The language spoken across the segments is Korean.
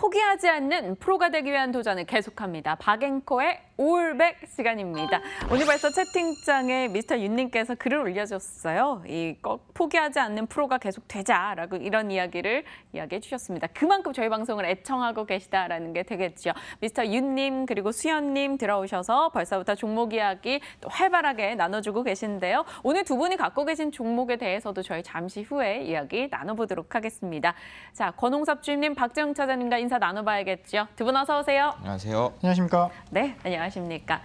포기하지 않는 프로가 되기 위한 도전을 계속합니다. 박앵커의 올백 시간입니다. 오늘 벌써 채팅창에 미스터 윤님께서 글을 올려줬어요. 꼭 포기하지 않는 프로가 계속 되자라고 이런 이야기를 이야기해 주셨습니다. 그만큼 저희 방송을 애청하고 계시다라는 게 되겠죠. 미스터 윤님 그리고 수연님 들어오셔서 벌써부터 종목 이야기 또 활발하게 나눠주고 계신데요. 오늘 두 분이 갖고 계신 종목에 대해서도 저희 잠시 후에 이야기 나눠보도록 하겠습니다. 자, 권홍섭 주임님, 박재영 차장님과 인사 나눠봐야겠죠. 두 분 어서 오세요. 안녕하세요. 안녕하십니까. 네, 안녕하십니까.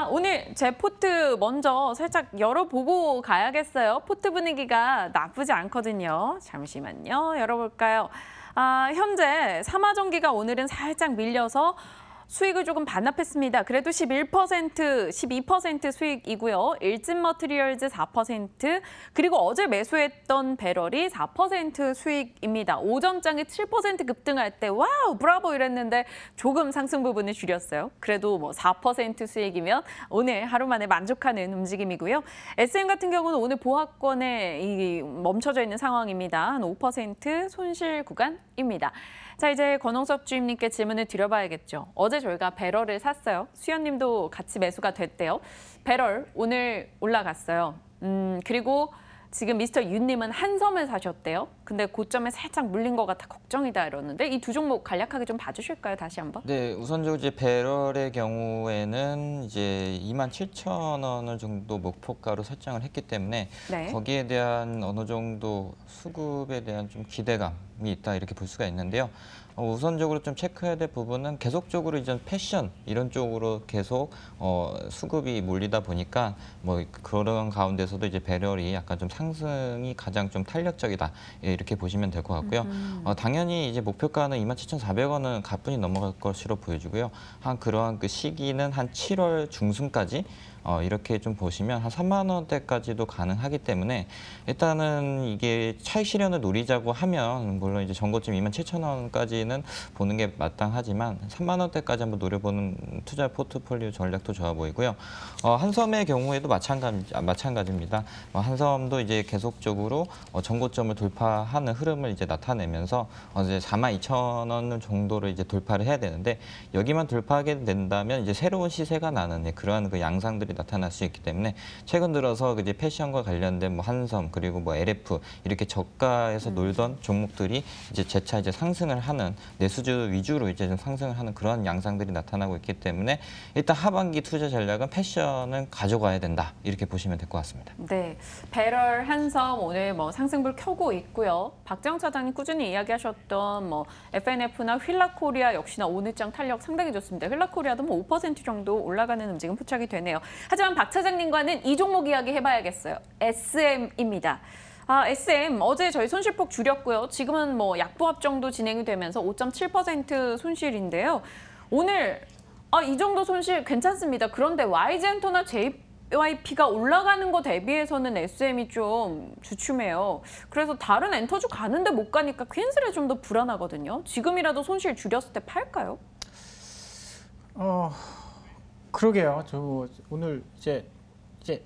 오늘 제 포트 먼저 살짝 열어보고 가야겠어요. 포트 분위기가 나쁘지 않거든요. 잠시만요. 열어볼까요? 현재 삼화전기가 오늘은 살짝 밀려서 수익을 조금 반납했습니다. 그래도 12% 수익이고요. 일진머티리얼즈 4%, 그리고 어제 매수했던 배럴이 4% 수익입니다. 오전장에 7% 급등할 때 와우 브라보 이랬는데 조금 상승 부분을 줄였어요. 그래도 뭐 4% 수익이면 오늘 하루 만에 만족하는 움직임이고요. SM 같은 경우는 오늘 보합권에 멈춰져 있는 상황입니다. 한 5% 손실 구간입니다. 자, 이제 권홍섭 주임님께 질문을 드려봐야겠죠. 어제 저희가 배럴을 샀어요. 수연님도 같이 매수가 됐대요. 배럴 오늘 올라갔어요. 그리고 지금 미스터 윤님은 한섬을 사셨대요. 근데 고점에 살짝 물린 것 같아 걱정이다 이러는데 이 두 종목 간략하게 좀 봐주실까요? 다시 한번. 네, 우선적으로 이제 배럴의 경우에는 이제 27,000원을 정도 목표가로 설정을 했기 때문에 네. 거기에 대한 어느 정도 수급에 대한 좀 기대감이 있다 이렇게 볼 수가 있는데요. 우선적으로 좀 체크해야 될 부분은 계속적으로 이제 패션 이런 쪽으로 계속 수급이 몰리다 보니까 뭐 그런 가운데서도 이제 배럴이 약간 좀 상승이 가장 좀 탄력적이다 이렇게 보시면 될 것 같고요. 당연히 이제 목표가는 27,400원은 가뿐히 넘어갈 것으로 보여지고요. 한 그러한 그 시기는 한 7월 중순까지 이렇게 좀 보시면 한 3만 원대까지도 가능하기 때문에 일단은 이게 차익 실현을 노리자고 하면 물론 이제 전고점 27,000원까지는 보는 게 마땅하지만 3만 원대까지 한번 노려보는 투자 포트폴리오 전략도 좋아 보이고요. 한섬의 경우에도 마찬가지입니다. 한섬도 이제 계속적으로 전고점을 돌파하는 흐름을 이제 나타내면서 이제 42,000원 정도를 이제 돌파를 해야 되는데 여기만 돌파하게 된다면 이제 새로운 시세가 나는 그러한 그 양상들이 나타날 수 있기 때문에 최근 들어서 이제 패션과 관련된 뭐 한섬 그리고 뭐 LF 이렇게 저가에서 놀던 종목들이 이제 재차 이제 상승을 하는 내수주 위주로 이제 좀 상승을 하는 그런 양상들이 나타나고 있기 때문에 일단 하반기 투자 전략은 패션은 가져가야 된다 이렇게 보시면 될 것 같습니다. 네, 배럴, 한섬 오늘 뭐 상승불 켜고 있고요. 박재영 차장님 꾸준히 이야기하셨던 뭐 FNF나 휠라코리아 역시나 오늘장 탄력 상당히 좋습니다. 휠라코리아도 뭐 5% 정도 올라가는 움직임 포착이 되네요. 하지만 박 차장님과는 이 종목 이야기 해봐야겠어요. SM입니다. SM 어제 저희 손실폭 줄였고요. 지금은 뭐 약보합 정도 진행이 되면서 5.7% 손실인데요. 오늘 이 정도 손실 괜찮습니다. 그런데 YG엔터나 JYP가 올라가는 거 대비해서는 SM이 좀 주춤해요. 그래서 다른 엔터주 가는데 못 가니까 퀸슬에 좀 더 불안하거든요. 지금이라도 손실 줄였을 때 팔까요? 그러게요. 저 오늘 이제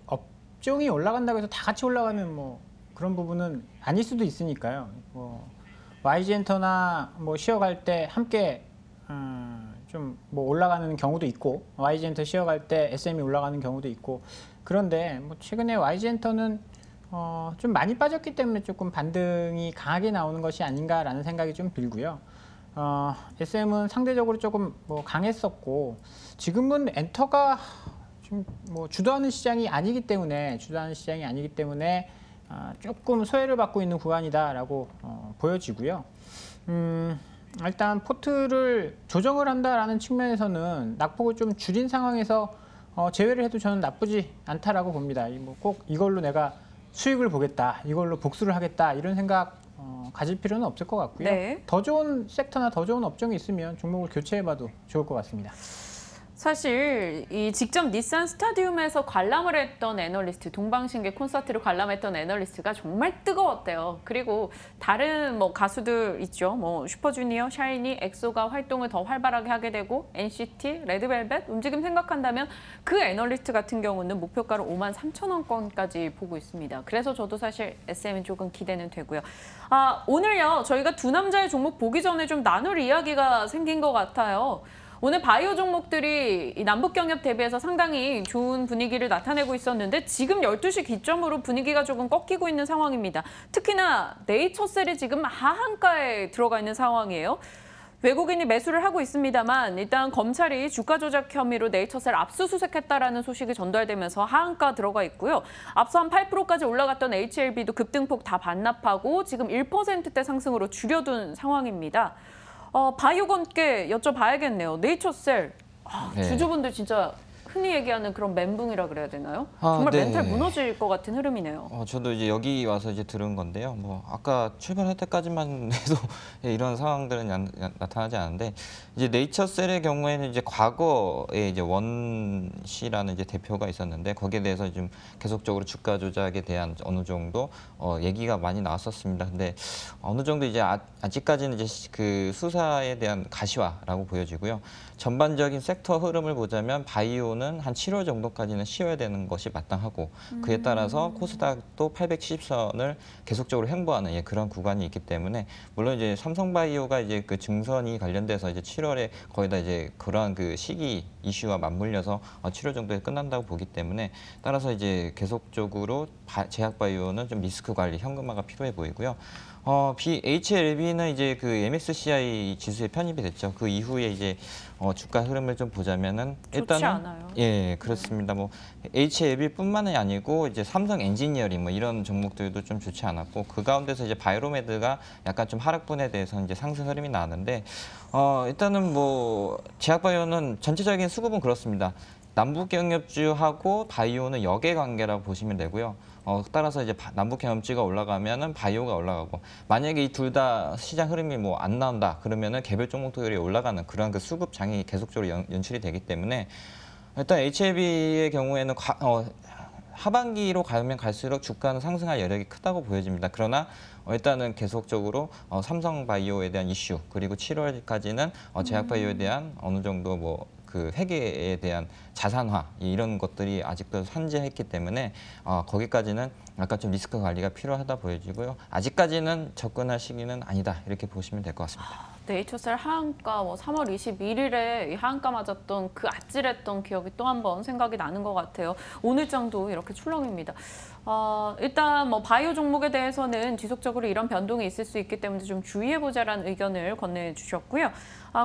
업종이 올라간다고 해서 다 같이 올라가면 뭐 그런 부분은 아닐 수도 있으니까요. 뭐 YG엔터나 뭐 쉬어갈 때 함께 좀 뭐 올라가는 경우도 있고 YG엔터 쉬어갈 때 SM이 올라가는 경우도 있고 그런데 뭐 최근에 YG엔터는 좀 많이 빠졌기 때문에 조금 반등이 강하게 나오는 것이 아닌가라는 생각이 좀 들고요. SM은 상대적으로 조금 뭐 강했었고 지금은 엔터가 좀 뭐 주도하는 시장이 아니기 때문에 조금 소외를 받고 있는 구간이다라고 보여지고요. 일단 포트를 조정을 한다라는 측면에서는 낙폭을 좀 줄인 상황에서 제외를 해도 저는 나쁘지 않다라고 봅니다. 뭐 꼭 이걸로 내가 수익을 보겠다, 이걸로 복수를 하겠다 이런 생각 가질 필요는 없을 것 같고요. 네. 더 좋은 섹터나 더 좋은 업종이 있으면 종목을 교체해봐도 좋을 것 같습니다. 사실 이 직접 닛산 스타디움에서 관람을 했던 애널리스트, 동방신기 콘서트를 관람했던 애널리스트가 정말 뜨거웠대요. 그리고 다른 뭐 가수들 있죠. 뭐 슈퍼주니어, 샤이니, 엑소가 활동을 더 활발하게 하게 되고 NCT, 레드벨벳 움직임 생각한다면 그 애널리스트 같은 경우는 목표가를 53,000원권까지 보고 있습니다. 그래서 저도 사실 SM이 조금 기대는 되고요. 오늘요 저희가 두 남자의 종목 보기 전에 좀 나눌 이야기가 생긴 것 같아요. 오늘 바이오 종목들이 이 남북 경협 대비해서 상당히 좋은 분위기를 나타내고 있었는데 지금 12시 기점으로 분위기가 조금 꺾이고 있는 상황입니다. 특히나 네이처셀이 지금 하한가에 들어가 있는 상황이에요. 외국인이 매수를 하고 있습니다만 일단 검찰이 주가 조작 혐의로 네이처셀 압수수색했다라는 소식이 전달되면서 하한가 들어가 있고요. 앞서 한 8%까지 올라갔던 HLB도 급등폭 다 반납하고 지금 1%대 상승으로 줄여둔 상황입니다. 바이오건께 여쭤봐야겠네요. 네이처셀, 네. 주주분들 진짜 흔히 얘기하는 그런 멘붕이라 그래야 되나요? 정말 네. 멘탈 무너질 것 같은 흐름이네요. 저도 이제 여기 와서 이제 들은 건데요. 뭐 아까 출발할 때까지만 해도 이런 상황들은 나타나지 않은데 이제 네이처셀의 경우에는 이제 과거에 이제 원 씨라는 이제 대표가 있었는데 거기에 대해서 좀 계속적으로 주가 조작에 대한 어느 정도 얘기가 많이 나왔었습니다. 근데 어느 정도 이제 아직까지는 이제 그 수사에 대한 가시화라고 보여지고요. 전반적인 섹터 흐름을 보자면 바이오는 한 7월 정도까지는 쉬어야 되는 것이 마땅하고 그에 따라서 코스닥도 870선을 계속적으로 횡보하는 그런 구간이 있기 때문에 물론 이제 삼성바이오가 이제 그 증선이 관련돼서 이제 7월에 거의 다 이제 그러한 그 시기 이슈와 맞물려서 7월 정도에 끝난다고 보기 때문에 따라서 이제 계속적으로 제약바이오는 좀 리스크 관리, 현금화가 필요해 보이고요. HLB는 이제 그 MSCI 지수에 편입이 됐죠. 그 이후에 이제 주가 흐름을 좀 보자면은 일단은 좋지 않아요. 예, 그렇습니다. 뭐 HLB뿐만이 아니고 이제 삼성 엔지니어링 뭐 이런 종목들도 좀 좋지 않았고 그 가운데서 이제 바이오메드가 약간 좀 하락분에 대해서 이제 상승 흐름이 나왔는데 일단은 뭐 제약바이오는 전체적인 수급은 그렇습니다. 남북경협주하고 바이오는 역의 관계라고 보시면 되고요. 따라서 이제 남북경협주가 올라가면은 바이오가 올라가고 만약에 이 둘 다 시장 흐름이 뭐 안 나온다 그러면은 개별 종목들이 올라가는 그런 그 수급 장이 계속적으로 연출이 되기 때문에 일단 HLB의 경우에는 하반기로 가면 갈수록 주가는 상승할 여력이 크다고 보여집니다. 그러나 일단은 계속적으로 삼성바이오에 대한 이슈 그리고 7월까지는 제약바이오에 대한 어느 정도 뭐 그 회계에 대한 자산화 이런 것들이 아직도 산재했기 때문에 거기까지는 약간 좀 리스크 관리가 필요하다 보여지고요. 아직까지는 접근할 시기는 아니다 이렇게 보시면 될 것 같습니다. 네이처셀 하한가 3월 21일에 이 하한가 맞았던 그 아찔했던 기억이 또 한 번 생각이 나는 것 같아요. 오늘 장도 이렇게 출렁입니다. 일단 뭐 바이오 종목에 대해서는 지속적으로 이런 변동이 있을 수 있기 때문에 좀 주의해보자라는 의견을 건네주셨고요.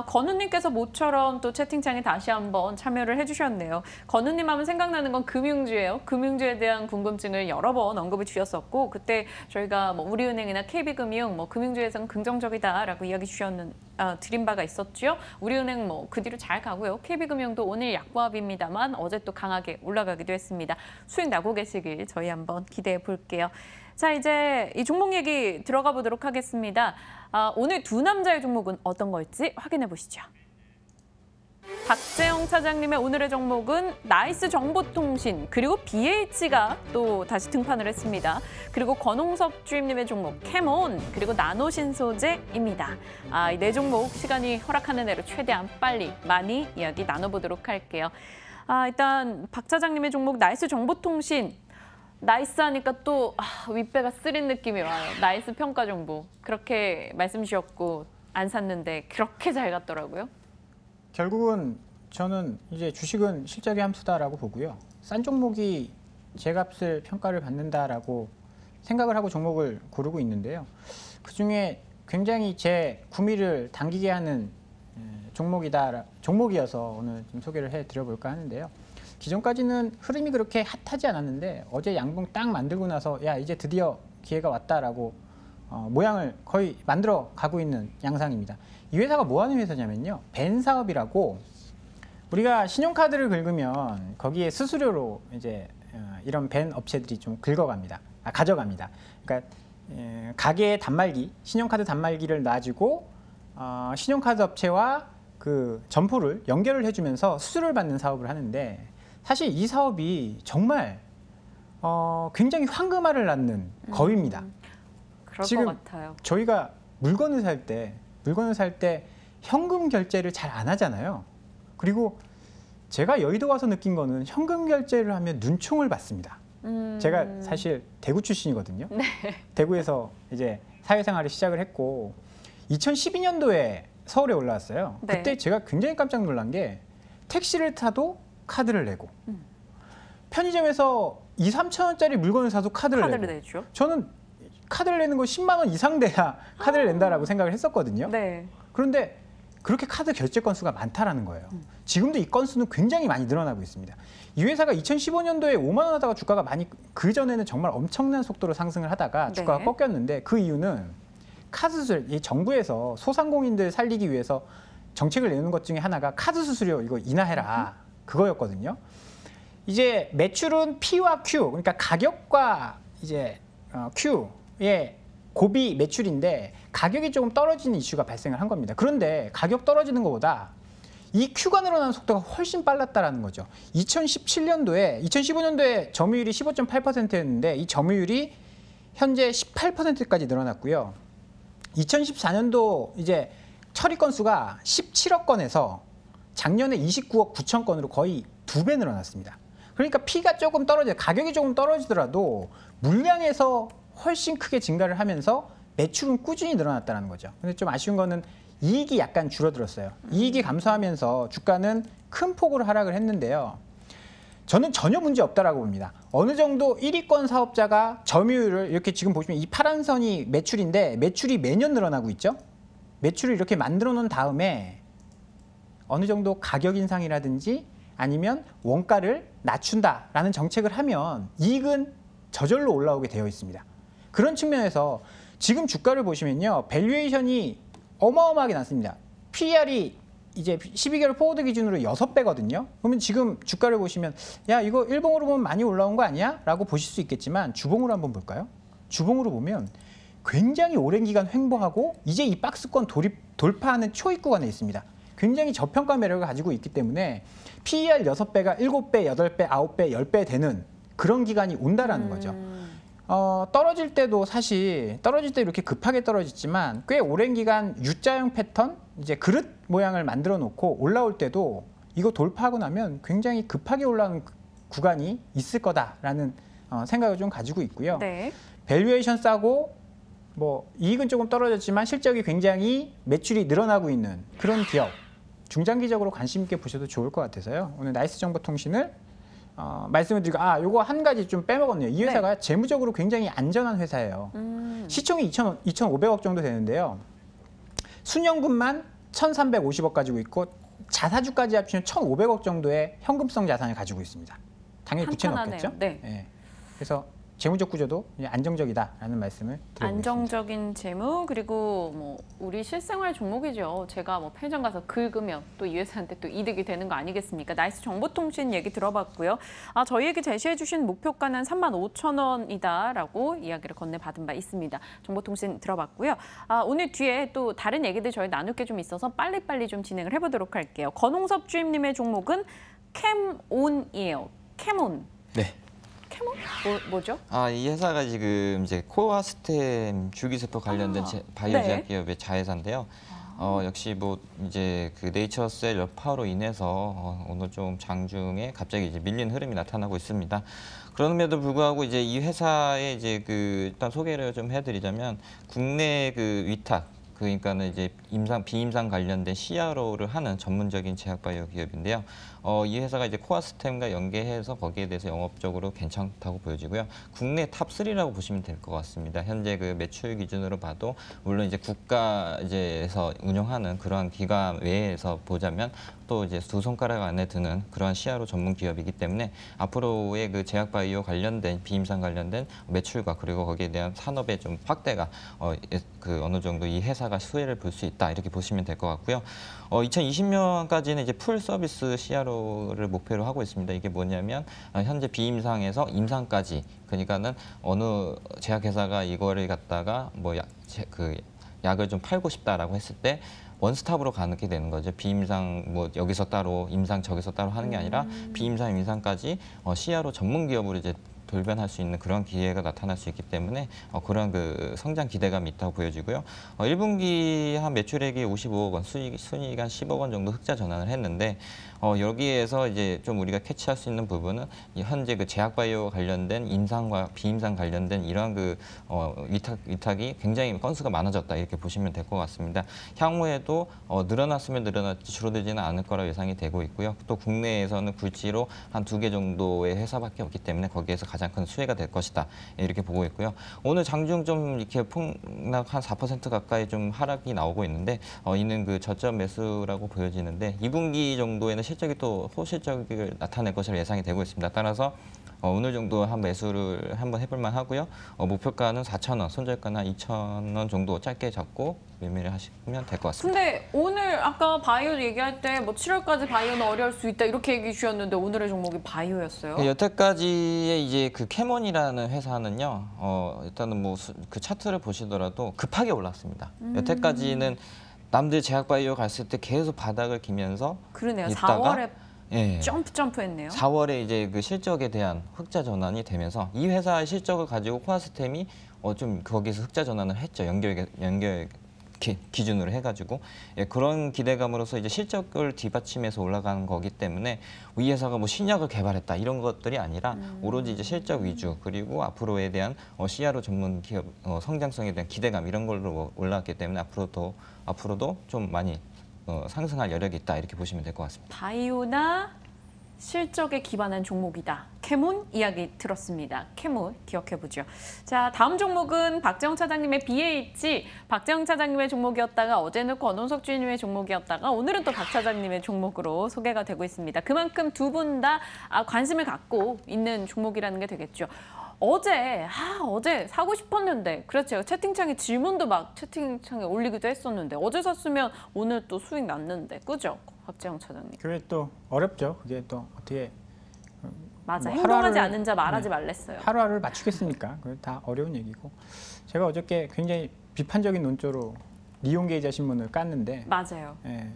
건우님께서 모처럼 또 채팅창에 다시 한번 참여를 해주셨네요. 건우님 하면 생각나는 건 금융주예요. 금융주에 대한 궁금증을 여러 번 언급을 주셨었고 그때 저희가 뭐 우리은행이나 KB금융 뭐 금융주에서는 긍정적이다라고 이야기 드린 바가 있었죠. 우리은행 뭐 그 뒤로 잘 가고요. KB금융도 오늘 약보합입니다만 어제 또 강하게 올라가기도 했습니다. 수익 나고 계시길 저희 한번 기대해 볼게요. 자, 이제 이 종목 얘기 들어가 보도록 하겠습니다. 오늘 두 남자의 종목은 어떤 걸지 확인해 보시죠. 박재영 차장님의 오늘의 종목은 나이스 정보통신 그리고 BH가 또 다시 등판을 했습니다. 그리고 권홍석 주임님의 종목 캐몬 그리고 나노신소재입니다. 이 네 종목 시간이 허락하는 대로 최대한 빨리 많이 이야기 나눠보도록 할게요. 일단 박 차장님의 종목 나이스 정보통신 나이스 하니까 또 윗배가 쓰린 느낌이 와요. 나이스 평가 정보 그렇게 말씀 주셨고 안 샀는데 그렇게 잘 갔더라고요. 결국은 저는 이제 주식은 실적의 함수다라고 보고요. 싼 종목이 제 값을 평가를 받는다라고 생각을 하고 종목을 고르고 있는데요. 그중에 굉장히 제 구미를 당기게 하는 종목이어서 오늘 좀 소개를 해드려볼까 하는데요. 기존까지는 흐름이 그렇게 핫하지 않았는데 어제 양봉 딱 만들고 나서 야 이제 드디어 기회가 왔다라고 모양을 거의 만들어 가고 있는 양상입니다. 이 회사가 뭐 하는 회사냐면요. 벤 사업이라고 우리가 신용카드를 긁으면 거기에 수수료로 이제 이런 벤 업체들이 좀 가져갑니다. 그러니까 가게의 단말기, 신용카드 단말기를 놔주고 신용카드 업체와 그 점포를 연결을 해주면서 수수료를 받는 사업을 하는데 사실 이 사업이 정말 굉장히 황금알을 낳는 거위입니다. 그럴 지금 것 같아요. 저희가 물건을 살 때 현금 결제를 잘 안 하잖아요. 그리고 제가 여의도 와서 느낀 거는 현금 결제를 하면 눈총을 받습니다. 제가 사실 대구 출신이거든요. 네. 대구에서 이제 사회생활을 시작을 했고 2012년도에 서울에 올라왔어요. 네. 그때 제가 굉장히 깜짝 놀란 게 택시를 타도 카드를 내고 편의점에서 2, 3천 원짜리 물건을 사도 카드를 내고 내죠. 저는 카드를 내는 거 10만 원 이상 돼야 카드를 낸다라고 생각을 했었거든요. 네. 그런데 그렇게 카드 결제 건수가 많다라는 거예요. 지금도 이 건수는 굉장히 많이 늘어나고 있습니다. 이 회사가 2015년도에 5만 원 하다가 주가가 많이 그전에는 정말 엄청난 속도로 상승을 하다가 주가가 네. 꺾였는데 그 이유는 카드 수수료, 이 정부에서 소상공인들 살리기 위해서 정책을 내는 것 중에 하나가 카드 수수료 이거 인하해라 그거였거든요. 이제 매출은 P와 Q, 그러니까 가격과 이제 Q의 고비 매출인데 가격이 조금 떨어지는 이슈가 발생을 한 겁니다. 그런데 가격 떨어지는 것보다 이 Q가 늘어나는 속도가 훨씬 빨랐다라는 거죠. 2015년도에 점유율이 15.8%였는데 이 점유율이 현재 18%까지 늘어났고요. 2014년도 이제 처리 건수가 17억 건에서 작년에 29억 9천 건으로 거의 2배 늘어났습니다. 그러니까 P가 조금 가격이 조금 떨어지더라도 물량에서 훨씬 크게 증가를 하면서 매출은 꾸준히 늘어났다는 거죠. 근데 좀 아쉬운 거는 이익이 약간 줄어들었어요. 이익이 감소하면서 주가는 큰 폭으로 하락을 했는데요. 저는 전혀 문제 없다라고 봅니다. 어느 정도 1위권 사업자가 점유율을 이렇게 지금 보시면 이 파란 선이 매출인데 매출이 매년 늘어나고 있죠. 매출을 이렇게 만들어 놓은 다음에 어느 정도 가격 인상이라든지 아니면 원가를 낮춘다라는 정책을 하면 이익은 저절로 올라오게 되어 있습니다. 그런 측면에서 지금 주가를 보시면요. 밸류에이션이 어마어마하게 낮습니다. PER이 이제 12개월 포워드 기준으로 6배거든요. 그러면 지금 주가를 보시면 야 이거 일봉으로 보면 많이 올라온 거 아니야? 라고 보실 수 있겠지만 주봉으로 한번 볼까요? 주봉으로 보면 굉장히 오랜 기간 횡보하고 이제 이 박스권 돌파하는 초입 구간에 있습니다. 굉장히 저평가 매력을 가지고 있기 때문에 PER 6배가 7배, 8배, 9배, 10배 되는 그런 기간이 온다라는 거죠. 떨어질 때도 사실 떨어질 때 이렇게 급하게 떨어졌지만 꽤 오랜 기간 U자형 패턴, 이제 그릇 모양을 만들어 놓고 올라올 때도 이거 돌파하고 나면 굉장히 급하게 올라오는 구간이 있을 거다라는 생각을 좀 가지고 있고요. 네. 밸류에이션 싸고 뭐 이익은 조금 떨어졌지만 실적이 굉장히 매출이 늘어나고 있는 그런 기업 중장기적으로 관심 있게 보셔도 좋을 것 같아서요. 오늘 나이스 정보통신을 말씀을 드리고 요거 한 가지 좀 빼먹었네요. 이 회사가 재무적으로 굉장히 안전한 회사예요. 시총이 2,500억 정도 되는데요. 순연금만 1,350억 가지고 있고 자사주까지 합치면 1,500억 정도의 현금성 자산을 가지고 있습니다. 당연히 부채는 없겠죠. 네. 네. 그래서 재무적 구조도 안정적이다라는 말씀을 드리고 안정적인 재무 그리고 뭐 우리 실생활 종목이죠. 제가 뭐 편의점 가서 긁으면 또 이 회사한테 또 이득이 되는 거 아니겠습니까? 나이스 정보통신 얘기 들어봤고요. 저희에게 제시해 주신 목표가는 35,000원이다라고 이야기를 건네받은 바 있습니다. 정보통신 들어봤고요. 오늘 뒤에 또 다른 얘기들 저희 나눌 게 좀 있어서 빨리빨리 좀 진행을 해보도록 할게요. 권홍섭 주임님의 종목은 캠온이에요. 캠온. 네. 캠온? 뭐죠? 이 회사가 지금 이제 코어 스템 줄기세포 관련된 바이오 제약 기업의 자회사인데요. 역시 뭐 이제 그 네이처셀 여파로 인해서 오늘 좀 장중에 갑자기 이제 밀린 흐름이 나타나고 있습니다. 그럼에도 불구하고 이제 이 회사의 이제 그 일단 소개를 좀 해드리자면 국내 그 위탁 그러니까는 이제 비임상 관련된 CRO를 하는 전문적인 제약바이오 기업인데요. 이 회사가 이제 코아스템과 연계해서 거기에 대해서 영업적으로 괜찮다고 보여지고요. 국내 탑3라고 보시면 될 것 같습니다. 현재 그 매출 기준으로 봐도 물론 이제 국가에서 운영하는 그러한 기관 외에서 보자면 또 이제 두 손가락 안에 드는 그러한 CRO 전문 기업이기 때문에 앞으로의 그 제약바이오 관련된 비임상 관련된 매출과 그리고 거기에 대한 산업의 좀 확대가 어느 정도 이 회사가 수혜를 볼 수 있다 이렇게 보시면 될 것 같고요. 2020년까지는 이제 풀 서비스 CRO를 목표로 하고 있습니다. 이게 뭐냐면 현재 비임상에서 임상까지 그러니까는 어느 제약회사가 이거를 갖다가 뭐 약을 좀 팔고 싶다라고 했을 때 원스톱으로 가게 되는 거죠. 비임상 뭐 여기서 따로, 임상 저기서 따로 하는 게 아니라 비임상, 임상까지 시야로 전문 기업으로 이제 돌변할 수 있는 그런 기회가 나타날 수 있기 때문에 그런 그 성장 기대감이 있다고 보여지고요. 1분기 한 매출액이 55억 원, 순이익이 한 10억 원 정도 흑자 전환을 했는데 여기에서 이제 좀 우리가 캐치할 수 있는 부분은 현재 그 제약바이오 관련된 임상과 비임상 관련된 이러한 그 위탁이 굉장히 건수가 많아졌다 이렇게 보시면 될 것 같습니다. 향후에도 늘어났으면 늘어났지 줄어들지는 않을 거라 예상이 되고 있고요. 또 국내에서는 굴지로 한 2개 정도의 회사밖에 없기 때문에 거기에서 가장 큰 수혜가 될 것이다 이렇게 보고 있고요. 오늘 장중 좀 이렇게 폭락 한 4% 가까이 좀 하락이 나오고 있는데 이는 그 저점 매수라고 보여지는데 2분기 정도에는 실적이 또 호실적을 나타낼 것으로 예상이 되고 있습니다. 따라서 오늘 정도 한 매수를 한번 해볼 만하고요. 목표가는 4,000원, 손절가는 한 2,000원 정도 짧게 잡고 매매를 하시면 될 것 같습니다. 근데 오늘 아까 바이오 얘기할 때 뭐 7월까지 바이오는 어려울 수 있다 이렇게 얘기해 주셨는데 오늘의 종목이 바이오였어요? 네, 여태까지의 이제 그 캐몬이라는 회사는요, 일단은 뭐 그 차트를 보시더라도 급하게 올랐습니다. 여태까지는 남들 제약바이오 갔을 때 계속 바닥을 기면서 그러네요. 있다가 4월에 예. 점프했네요. 4월에 이제 그 실적에 대한 흑자 전환이 되면서 이 회사의 실적을 가지고 코아스템이 좀 거기서 흑자 전환을 했죠. 연결 기준으로 해가지고 그런 기대감으로서 이제 실적을 뒤받침해서 올라가는 거기 때문에 이 회사가 뭐 신약을 개발했다 이런 것들이 아니라 오로지 이제 실적 위주 그리고 앞으로에 대한 CRO 전문 기업 성장성에 대한 기대감 이런 걸로 올라왔기 때문에 앞으로도 좀 많이 상승할 여력이 있다 이렇게 보시면 될 것 같습니다. 바이오나 실적에 기반한 종목이다. 캐몬 이야기 들었습니다. 캐몬 기억해보죠. 자, 다음 종목은 박재영 차장님의 BH. 박재영 차장님의 종목이었다가 어제는 권원석 주인님의 종목이었다가 오늘은 또 박 차장님의 종목으로 소개가 되고 있습니다. 그만큼 두 분 다 관심을 갖고 있는 종목이라는 게 되겠죠. 어제 사고 싶었는데 그렇죠. 채팅창에 질문도 막 채팅창에 올리기도 했었는데 어제 샀으면 오늘 또 수익 났는데 그죠? 박재영 차장님. 그게 또 어렵죠. 그게 또 어떻게 맞아. 뭐 행동하지 하루하루- 않은 자 말하지 네. 말랬어요. 하루하루를 맞추겠습니까? 그게 다 어려운 얘기고. 제가 어저께 굉장히 비판적인 논조로 리온게이자 신문을 깠는데 맞아요. 예.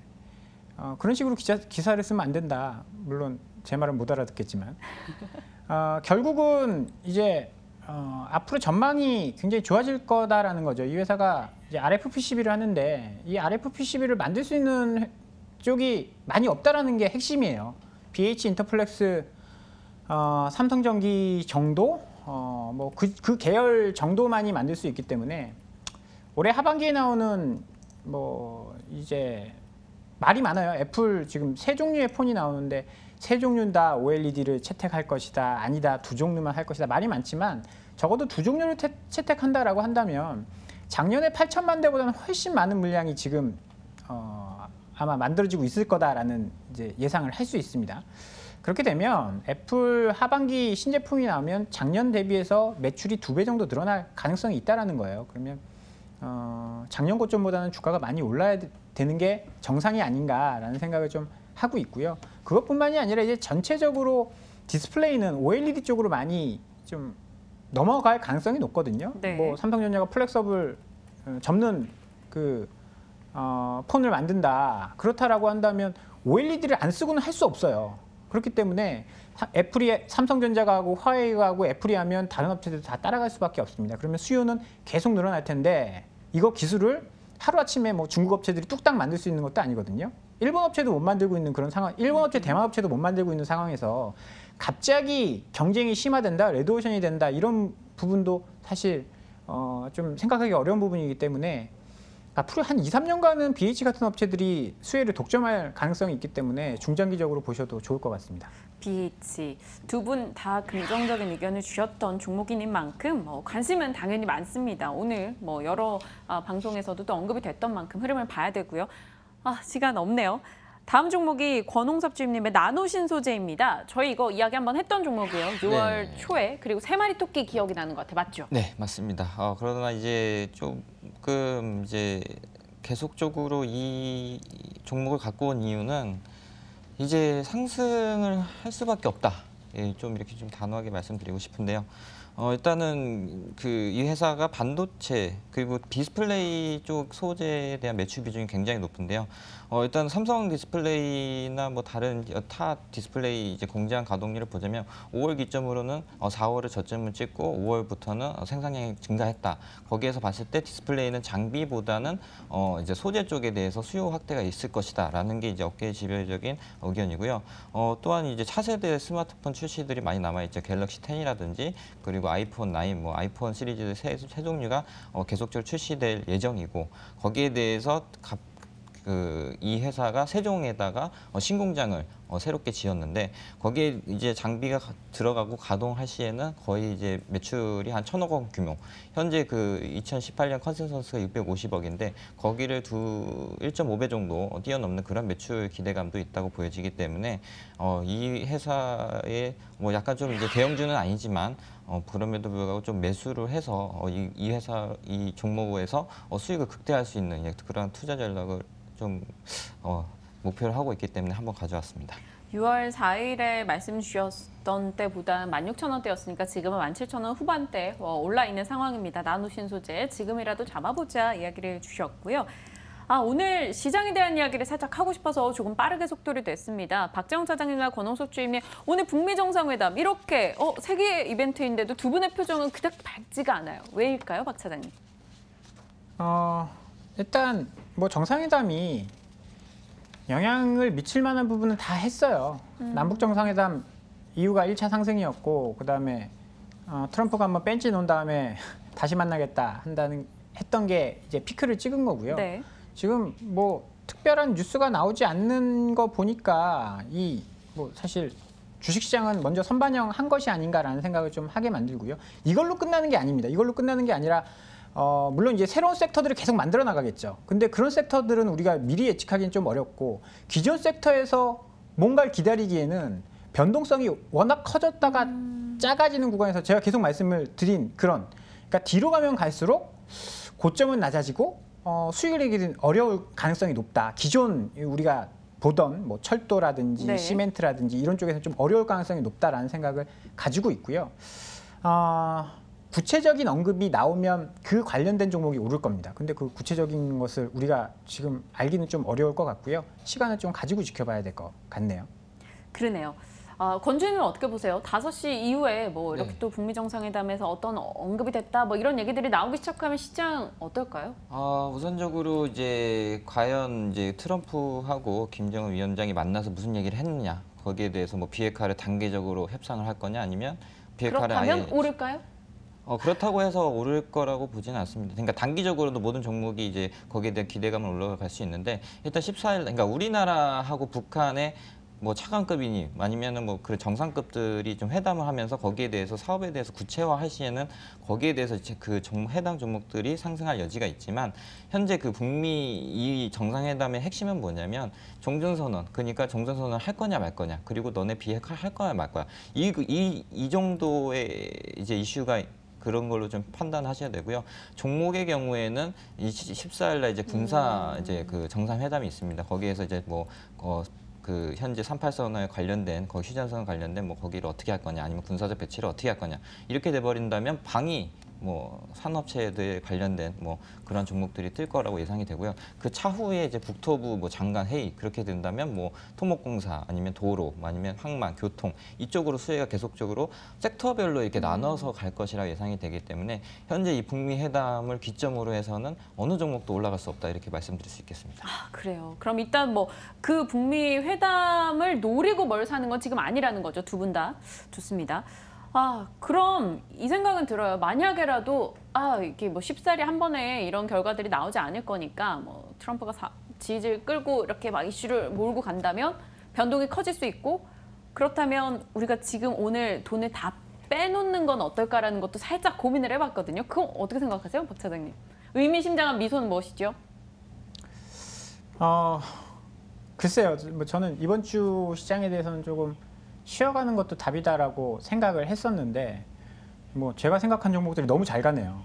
그런 식으로 기사를 쓰면 안 된다. 물론 제 말은 못 알아듣겠지만 결국은 이제 앞으로 전망이 굉장히 좋아질 거다라는 거죠. 이 회사가 이제 RFPCB를 하는데 이 RFPCB를 만들 수 있는 쪽이 많이 없다라는 게 핵심이에요. BH 인터플렉스, 삼성전기 정도, 뭐 그 계열 정도만이 만들 수 있기 때문에 올해 하반기에 나오는 뭐 이제 말이 많아요. 애플 지금 세 종류의 폰이 나오는데 세 종류는 다 OLED를 채택할 것이다. 아니다. 2종류만 할 것이다. 말이 많지만 적어도 2종류를 채택한다라고 한다면 작년에 8천만 대보다는 훨씬 많은 물량이 지금 아마 만들어지고 있을 거다라는 이제 예상을 할 수 있습니다. 그렇게 되면 애플 하반기 신제품이 나오면 작년 대비해서 매출이 2배 정도 늘어날 가능성이 있다라는 거예요. 그러면 작년 고점보다는 주가가 많이 올라야 되는 게 정상이 아닌가라는 생각을 좀 하고 있고요. 그것뿐만이 아니라 이제 전체적으로 디스플레이는 OLED 쪽으로 많이 좀 넘어갈 가능성이 높거든요. 네. 뭐 삼성전자가 플렉서블 접는 그 폰을 만든다. 그렇다라고 한다면 OLED를 안 쓰고는 할 수 없어요. 그렇기 때문에 애플이 삼성전자가 하고 화웨이가 하고 애플이 하면 다른 업체들도 다 따라갈 수밖에 없습니다. 그러면 수요는 계속 늘어날 텐데 이거 기술을 하루아침에 뭐 중국 업체들이 뚝딱 만들 수 있는 것도 아니거든요. 일본 업체도 못 만들고 있는 그런 상황, 일본 업체, 대만 업체도 못 만들고 있는 상황에서 갑자기 경쟁이 심화된다, 레드오션이 된다 이런 부분도 사실 좀 생각하기 어려운 부분이기 때문에 앞으로 한 2, 3년간은 BH 같은 업체들이 수혜를 독점할 가능성이 있기 때문에 중장기적으로 보셔도 좋을 것 같습니다. BH 두 분 다 긍정적인 의견을 주셨던 종목인 만큼 관심은 당연히 많습니다. 오늘 뭐 여러 방송에서도 또 언급이 됐던 만큼 흐름을 봐야 되고요. 시간 없네요. 다음 종목이 권홍섭 주임님의 나노신소재입니다. 저희 이거 이야기 한번 했던 종목이에요. 6월 네. 초에 그리고 세 마리 토끼 기억이 나는 것 같아요. 맞죠? 네, 맞습니다. 그러나 이제 조금 이제 계속적으로 이 종목을 갖고 온 이유는 이제 상승을 할 수밖에 없다. 좀 이렇게 좀 단호하게 말씀드리고 싶은데요. 일단은 이 회사가 반도체 그리고 디스플레이 쪽 소재에 대한 매출 비중이 굉장히 높은데요. 일단 삼성 디스플레이나 뭐 다른 타 디스플레이 이제 공장 가동률을 보자면 5월 기점으로는 4월에 저점을 찍고 5월부터는 생산량이 증가했다. 거기에서 봤을 때 디스플레이는 장비보다는 이제 소재 쪽에 대해서 수요 확대가 있을 것이다라는 게 이제 업계의 지배적인 의견이고요. 또한 이제 차세대 스마트폰 출시들이 많이 남아있죠. 갤럭시 10이라든지 그리고 아이폰 9, 뭐 아이폰 시리즈 새 종류가 계속적으로 출시될 예정이고 거기에 대해서 이 회사가 세종에다가 신공장을 새롭게 지었는데 거기에 이제 장비가 들어가고 가동할 시에는 거의 이제 매출이 한 1,000억 원 규모. 현재 2018년 컨센서스가 650억인데 거기를 1.5배 정도 뛰어넘는 그런 매출 기대감도 있다고 보여지기 때문에 이 회사의 뭐 약간 좀 이제 대형주는 아니지만 그럼에도 불구하고 좀 매수를 해서 이 회사 이 종목에서 수익을 극대화할 수 있는 그런 투자 전략을 좀 목표를 하고 있기 때문에 한번 가져왔습니다. 6월 4일에 말씀 주셨던 때보다 16,000원대였으니까 지금은 17,000원 후반대 올라 있는 상황입니다. 나노신 소재 지금이라도 잡아보자 이야기를 주셨고요. 오늘 시장에 대한 이야기를 살짝 하고 싶어서 조금 빠르게 속도를 냈습니다. 박재홍 차장님과 권홍석 주임의 오늘 북미 정상회담 이렇게 세계 이벤트인데도 두 분의 표정은 그닥 밝지가 않아요. 왜일까요, 박 차장님? 일단 뭐 정상회담이 영향을 미칠 만한 부분은 다 했어요. 남북 정상회담 이유가 1차 상승이었고 그다음에 트럼프가 한번 벤치 놓은 다음에 다시 만나겠다 했던 게 이제 피크를 찍은 거고요. 네. 지금 뭐 특별한 뉴스가 나오지 않는 거 보니까 뭐 사실 주식시장은 먼저 선반영한 것이 아닌가라는 생각을 좀 하게 만들고요. 이걸로 끝나는 게 아닙니다. 이걸로 끝나는 게 아니라 물론 이제 새로운 섹터들을 계속 만들어 나가겠죠. 근데 그런 섹터들은 우리가 미리 예측하기는 좀 어렵고 기존 섹터에서 뭔가를 기다리기에는 변동성이 워낙 커졌다가 작아지는 구간에서 제가 계속 말씀을 드린 그러니까 뒤로 가면 갈수록 고점은 낮아지고 수익을 내기는 어려울 가능성이 높다. 기존 우리가 보던 뭐 철도라든지 네. 시멘트라든지 이런 쪽에서 좀 어려울 가능성이 높다라는 생각을 가지고 있고요. 구체적인 언급이 나오면 그 관련된 종목이 오를 겁니다. 근데 그 구체적인 것을 우리가 지금 알기는 좀 어려울 것 같고요. 시간을 좀 가지고 지켜봐야 될 것 같네요. 그러네요. 권주님은 어떻게 보세요? 5시 이후에 뭐 이렇게 네. 또 북미 정상회담에서 어떤 언급이 됐다 뭐 이런 얘기들이 나오기 시작하면 시장 어떨까요? 우선적으로 이제 과연 이제 트럼프하고 김정은 위원장이 만나서 무슨 얘기를 했느냐 거기에 대해서 뭐 비핵화를 단계적으로 협상을 할 거냐 아니면 비핵화를 그렇다면 아예 오를까요? 그렇다고 해서 오를 거라고 보지는 않습니다. 그러니까 단기적으로도 모든 종목이 이제 거기에 대한 기대감을 올라갈 수 있는데 일단 14일 그러니까 우리나라하고 북한의 뭐 차관급이니 아니면은 뭐 그 정상급들이 좀 회담을 하면서 거기에 대해서 사업에 대해서 구체화할 시에는 거기에 대해서 이제 해당 종목들이 상승할 여지가 있지만 현재 북미 이 정상회담의 핵심은 뭐냐면 종전선언 그러니까 종전선언을 할 거냐 말 거냐 그리고 너네 비핵화 할 거냐 말 거야 이 정도의 이제 이슈가 그런 걸로 좀 판단하셔야 되고요. 종목의 경우에는 14일 날 이제 군사 이제 정상회담이 있습니다. 거기에서 이제 현재 38선에 관련된 휴전선 관련된 뭐 거기를 어떻게 할 거냐 아니면 군사적 배치를 어떻게 할 거냐 이렇게 돼 버린다면 방위 뭐 산업체에 관련된 뭐 그런 종목들이 뜰 거라고 예상이 되고요. 그 차후에 이제 국토부 뭐 장관 회의 그렇게 된다면 뭐 토목공사 아니면 도로 아니면 항만 교통 이쪽으로 수혜가 계속적으로 섹터별로 이렇게 나눠서 갈 것이라 예상이 되기 때문에 현재 이 북미 회담을 기점으로 해서는 어느 종목도 올라갈 수 없다 이렇게 말씀드릴 수 있겠습니다. 그래요. 그럼 일단 뭐 그 북미 회담을 노리고 뭘 사는 건 지금 아니라는 거죠. 두 분 다. 좋습니다. 그럼 이 생각은 들어요. 만약에라도 이게 뭐 쉽사리 한 번에 이런 결과들이 나오지 않을 거니까 뭐 트럼프가 지지를 끌고 이렇게 막 이슈를 몰고 간다면 변동이 커질 수 있고 그렇다면 우리가 지금 오늘 돈을 다 빼놓는 건 어떨까라는 것도 살짝 고민을 해봤거든요. 그건 어떻게 생각하세요, 박 차장님? 의미심장한 미소는 무엇이죠? 글쎄요. 뭐 저는 이번 주 시장에 대해서는 조금 쉬어가는 것도 답이다라고 생각을 했었는데 뭐 제가 생각한 종목들이 너무 잘 가네요.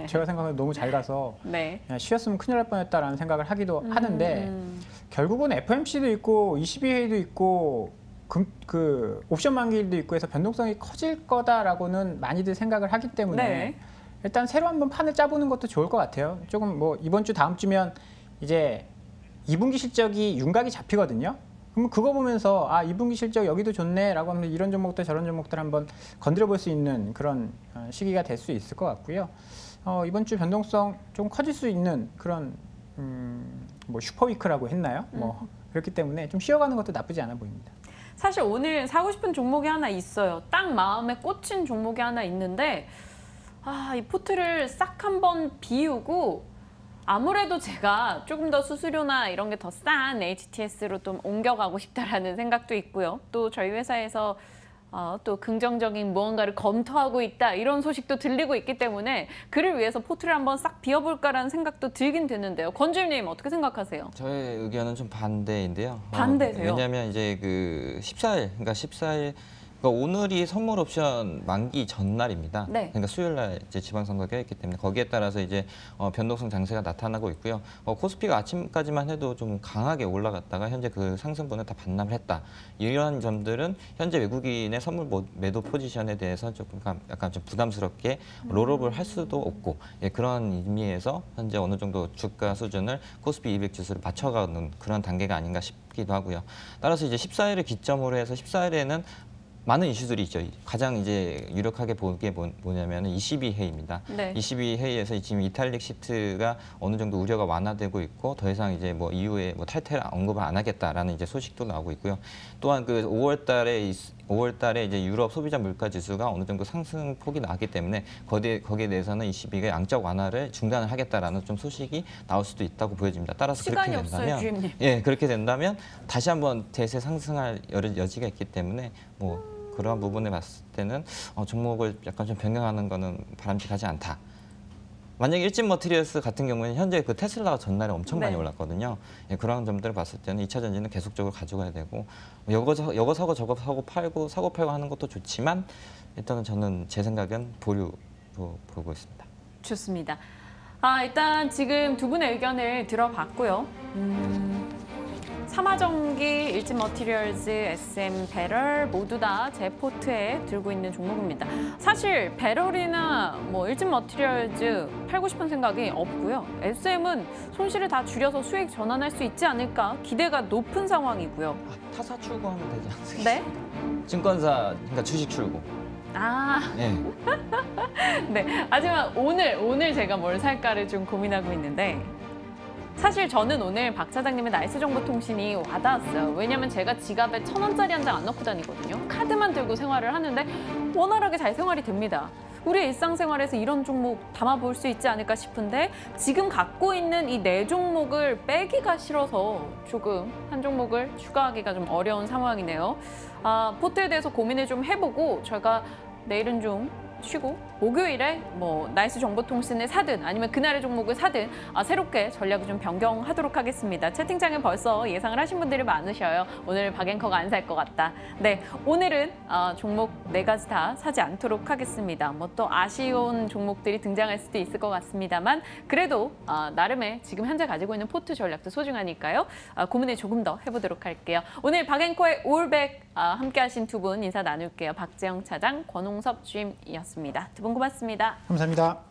제가 생각한 너무 잘 가서 네. 쉬었으면 큰일 날 뻔했다라는 생각을 하기도 하는데 결국은 FOMC도 있고 22회의도 있고 그 옵션 만기일도 있고 해서 변동성이 커질 거다라고는 많이들 생각을 하기 때문에 네. 일단 새로 한번 판을 짜보는 것도 좋을 것 같아요. 조금 뭐 이번 주 다음 주면 이제 2분기 실적이 윤곽이 잡히거든요. 그럼 그거 보면서 2분기 실적 여기도 좋네라고 하면 이런 종목들 저런 종목들 한번 건드려 볼 수 있는 그런 시기가 될 수 있을 것 같고요. 이번 주 변동성 좀 커질 수 있는 그런 뭐 슈퍼위크라고 했나요? 뭐 그렇기 때문에 좀 쉬어가는 것도 나쁘지 않아 보입니다. 사실 오늘 사고 싶은 종목이 하나 있어요. 딱 마음에 꽂힌 종목이 하나 있는데 이 포트를 싹 한번 비우고 아무래도 제가 조금 더 수수료나 이런 게 더 싼 HTS로 좀 옮겨가고 싶다라는 생각도 있고요. 또 저희 회사에서 또 긍정적인 무언가를 검토하고 있다 이런 소식도 들리고 있기 때문에 그를 위해서 포트를 한번 싹 비워볼까라는 생각도 들긴 드는데요. 권주임님 어떻게 생각하세요? 저의 의견은 좀 반대인데요. 반대세요? 왜냐하면 이제 그 14일, 그러니까 14일, 그러니까 오늘이 선물 옵션 만기 전날입니다. 네. 그러니까 수요일 날 이제 지방선거가 껴있기 때문에 거기에 따라서 이제 변동성 장세가 나타나고 있고요. 코스피가 아침까지만 해도 좀 강하게 올라갔다가 현재 그 상승분을 다 반납을 했다. 이러한 점들은 현재 외국인의 선물 매도 포지션에 대해서 조금 약간 좀 부담스럽게 롤업을 할 수도 없고 그런 의미에서 현재 어느 정도 주가 수준을 코스피 200 지수를 맞춰가는 그런 단계가 아닌가 싶기도 하고요. 따라서 이제 14일을 기점으로 해서 14일에는 많은 이슈들이 있죠. 가장 이제 유력하게 보기에 뭐냐면 22회의입니다. 네. 22회의에서 지금 이탈릭 시트가 어느 정도 우려가 완화되고 있고 더 이상 이제 뭐 이후에 뭐 탈퇴를 언급을 안 하겠다라는 이제 소식도 나오고 있고요. 또한 그 5월달에 이제 유럽 소비자 물가 지수가 어느 정도 상승 폭이 나왔기 때문에 거기에 대해서는 22가 양적 완화를 중단을 하겠다라는 좀 소식이 나올 수도 있다고 보여집니다. 따라서 시간이 그렇게 된다면 없어요, 주임님. 그렇게 된다면 다시 한번 대세 상승할 여지가 있기 때문에 뭐 그런 부분에 봤을 때는 종목을 약간 좀 변경하는 거는 바람직하지 않다. 만약에 일진 머티리얼스 같은 경우에는 현재 그 테슬라가 전날에 엄청 많이 네. 올랐거든요. 그런 점들을 봤을 때는 2차 전지는 계속적으로 가져가야 되고 이거 사고 저거 사고 팔고 하는 것도 좋지만 일단은 저는 제 생각은 보류로 보고 있습니다. 좋습니다. 일단 지금 두 분의 의견을 들어봤고요. 삼화전기, 일진머티리얼즈, SM 배럴 모두 다 제 포트에 들고 있는 종목입니다. 사실 배럴이나 뭐 일진머티리얼즈 팔고 싶은 생각이 없고요. SM은 손실을 다 줄여서 수익 전환할 수 있지 않을까 기대가 높은 상황이고요. 타사 출고하면 되지 않습니까? 네? 증권사, 그러니까 주식 출고. 네. 네. 하지만 오늘 제가 뭘 살까를 좀 고민하고 있는데 사실 저는 오늘 박 차장님의 나이스 정보통신이 와닿았어요. 왜냐면 제가 지갑에 1,000원짜리 한 장 안 넣고 다니거든요. 카드만 들고 생활을 하는데 원활하게 잘 생활이 됩니다. 우리 일상생활에서 이런 종목 담아볼 수 있지 않을까 싶은데 지금 갖고 있는 이 4종목을 빼기가 싫어서 조금 한 종목을 추가하기가 좀 어려운 상황이네요. 포트에 대해서 고민을 좀 해보고 저희가 내일은 좀 쉬고 목요일에 뭐 나이스 정보통신을 사든 아니면 그날의 종목을 사든 새롭게 전략을 좀 변경하도록 하겠습니다. 채팅창에 벌써 예상을 하신 분들이 많으셔요. 오늘 박앵커가 안 살 것 같다. 네, 오늘은 종목 4가지 다 사지 않도록 하겠습니다. 뭐 또 아쉬운 종목들이 등장할 수도 있을 것 같습니다만 그래도 나름의 지금 현재 가지고 있는 포트 전략도 소중하니까요. 고민을 조금 더 해보도록 할게요. 오늘 박앵커의 올백 함께하신 두 분 인사 나눌게요. 박재영 차장, 권홍섭 주임이었습니다. 두 분 고맙습니다. 감사합니다.